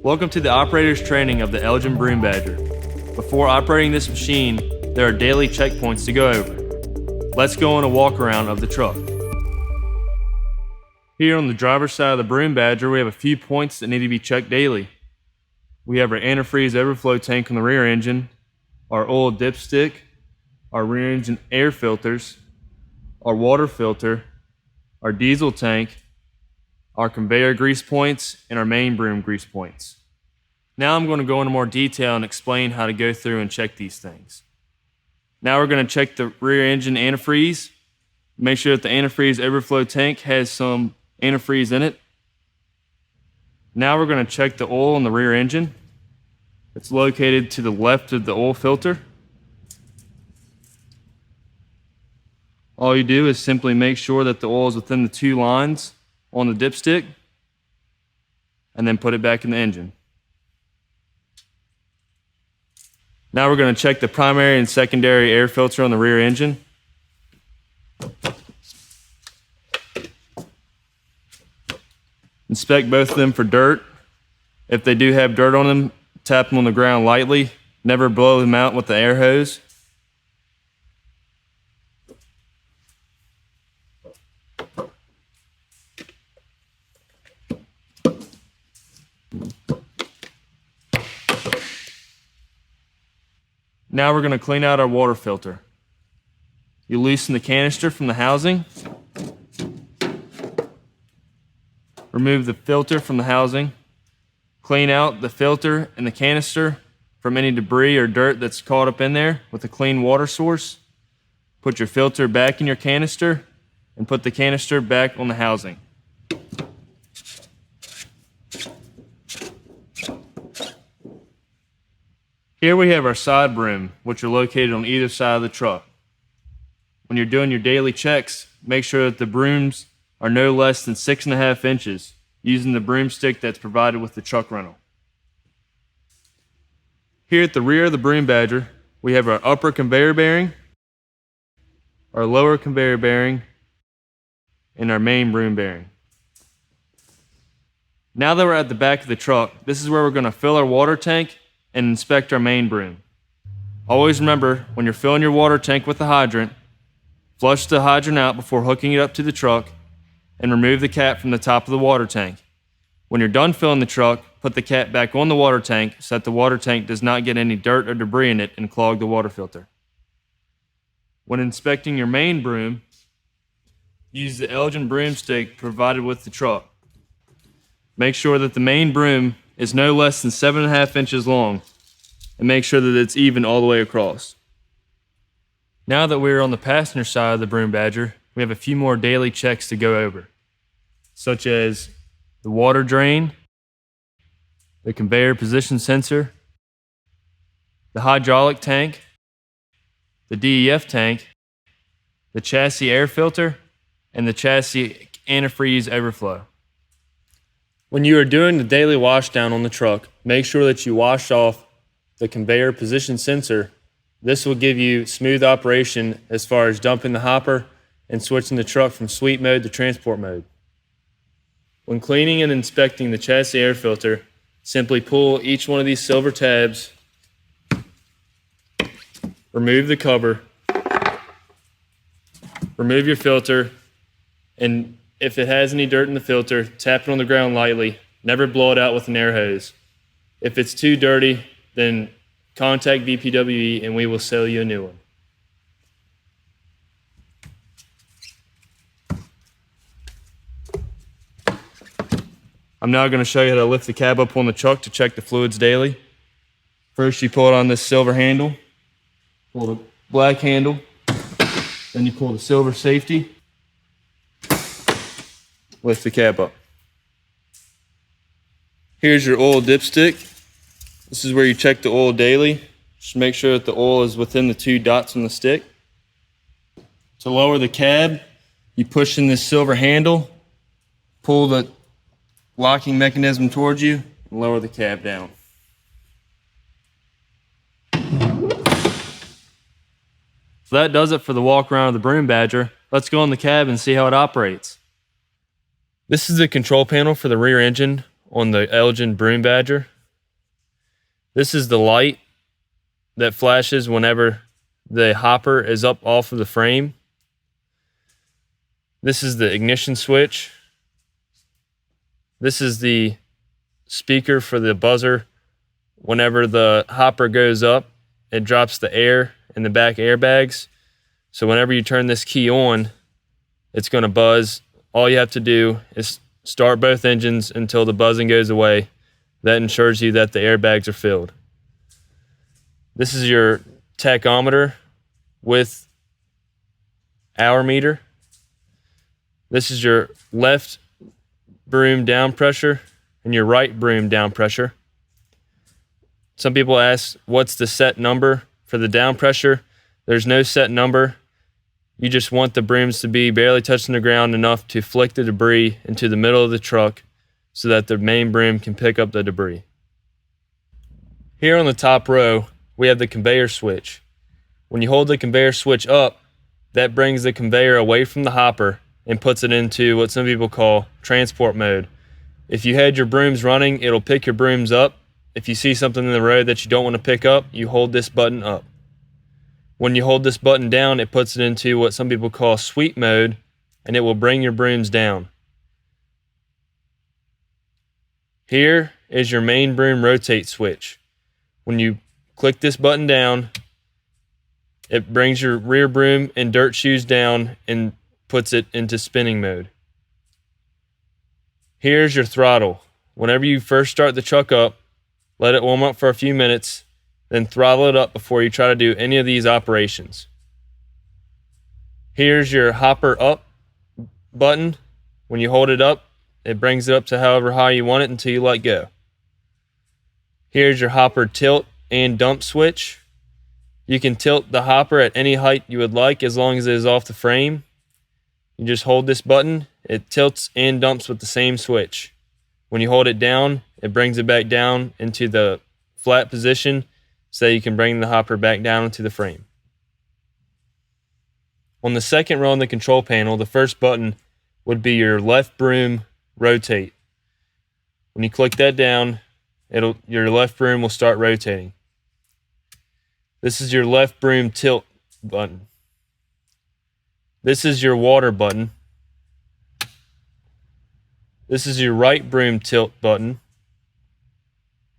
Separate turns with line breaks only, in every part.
Welcome to the operator's training of the Elgin Broom Badger. Before operating this machine, there are daily checkpoints to go over. Let's go on a walk around of the truck. Here on the driver's side of the Broom Badger, we have a few points that need to be checked daily. We have our antifreeze overflow tank on the rear engine, our oil dipstick, our rear engine air filters, our water filter, our diesel tank, our conveyor grease points, and our main broom grease points. Now I'm going to go into more detail and explain how to go through and check these things. Now we're going to check the rear engine antifreeze. Make sure that the antifreeze overflow tank has some antifreeze in it. Now we're going to check the oil in the rear engine. It's located to the left of the oil filter. All you do is simply make sure that the oil is within the 2 lines on the dipstick, and then put it back in the engine. Now we're going to check the primary and secondary air filter on the rear engine. Inspect both of them for dirt. If they do have dirt on them, tap them on the ground lightly. Never blow them out with the air hose. Now we're going to clean out our water filter. You loosen the canister from the housing. Remove the filter from the housing. Clean out the filter and the canister from any debris or dirt that's caught up in there with a clean water source. Put your filter back in your canister and put the canister back on the housing. Here we have our side broom, which are located on either side of the truck. When you're doing your daily checks, make sure that the brooms are no less than 6.5 inches, using the broomstick that's provided with the truck rental. Here at the rear of the Broom Badger, we have our upper conveyor bearing, our lower conveyor bearing, and our main broom bearing. Now that we're at the back of the truck, this is where we're going to fill our water tank and inspect our main broom. Always remember, when you're filling your water tank with the hydrant, flush the hydrant out before hooking it up to the truck and remove the cap from the top of the water tank. When you're done filling the truck, put the cap back on the water tank so that the water tank does not get any dirt or debris in it and clog the water filter. When inspecting your main broom, use the Elgin broomstick provided with the truck. Make sure that the main broom is no less than 7.5 inches long, and make sure that it's even all the way across. Now that we're on the passenger side of the Broom Badger, we have a few more daily checks to go over, such as the water drain, the conveyor position sensor, the hydraulic tank, the DEF tank, the chassis air filter, and the chassis antifreeze overflow. When you are doing the daily wash down on the truck, make sure that you wash off the conveyor position sensor. This will give you smooth operation as far as dumping the hopper and switching the truck from sweep mode to transport mode. When cleaning and inspecting the chassis air filter, simply pull each one of these silver tabs, remove the cover, remove your filter, and if it has any dirt in the filter, tap it on the ground lightly. Never blow it out with an air hose. If it's too dirty, then contact VPWE and we will sell you a new one. I'm now going to show you how to lift the cab up on the truck to check the fluids daily. First, you pull it on this silver handle, pull the black handle, then you pull the silver safety, lift the cab up. Here's your oil dipstick. This is where you check the oil daily. Just make sure that the oil is within the 2 dots on the stick. To lower the cab, you push in this silver handle, pull the locking mechanism towards you, and lower the cab down. So that does it for the walk around of the Broom Badger. Let's go in the cab and see how it operates. This is the control panel for the rear engine on the Elgin Broom Badger. This is the light that flashes whenever the hopper is up off of the frame. This is the ignition switch. This is the speaker for the buzzer. Whenever the hopper goes up, it drops the air in the back airbags. So whenever you turn this key on, it's going to buzz. All you have to do is start both engines until the buzzing goes away. That ensures you that the airbags are filled. This is your tachometer with hour meter. This is your left broom down pressure and your right broom down pressure. Some people ask, what's the set number for the down pressure? There's no set number. You just want the brooms to be barely touching the ground enough to flick the debris into the middle of the truck so that the main broom can pick up the debris. Here on the top row, we have the conveyor switch. When you hold the conveyor switch up, that brings the conveyor away from the hopper and puts it into what some people call transport mode. If you had your brooms running, it'll pick your brooms up. If you see something in the road that you don't want to pick up, you hold this button up. When you hold this button down, it puts it into what some people call sweep mode, and it will bring your brooms down. Here is your main broom rotate switch. When you click this button down, it brings your rear broom and dirt shoes down and puts it into spinning mode. Here's your throttle. Whenever you first start the truck up, let it warm up for a few minutes, then throttle it up before you try to do any of these operations. Here's your hopper up button. When you hold it up, it brings it up to however high you want it until you let go. Here's your hopper tilt and dump switch. You can tilt the hopper at any height you would like as long as it is off the frame. You just hold this button, it tilts and dumps with the same switch. When you hold it down, it brings it back down into the flat position so you can bring the hopper back down into the frame. On the second row on the control panel, the first button would be your left broom rotate. When you click that down, your left broom will start rotating. This is your left broom tilt button. This is your water button. This is your right broom tilt button.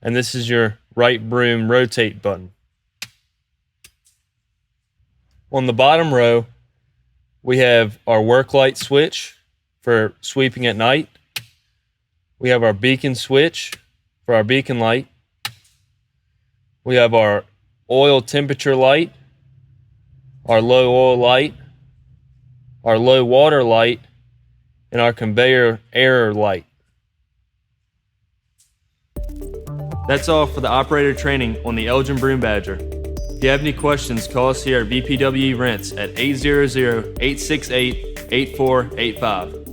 And this is your right broom rotate button. On the bottom row, we have our work light switch for sweeping at night. We have our beacon switch for our beacon light. We have our oil temperature light, our low oil light, our low water light, and our conveyor error light. That's all for the operator training on the Elgin Broom Badger. If you have any questions, call us here at VPWE Rents at 800-868-8485.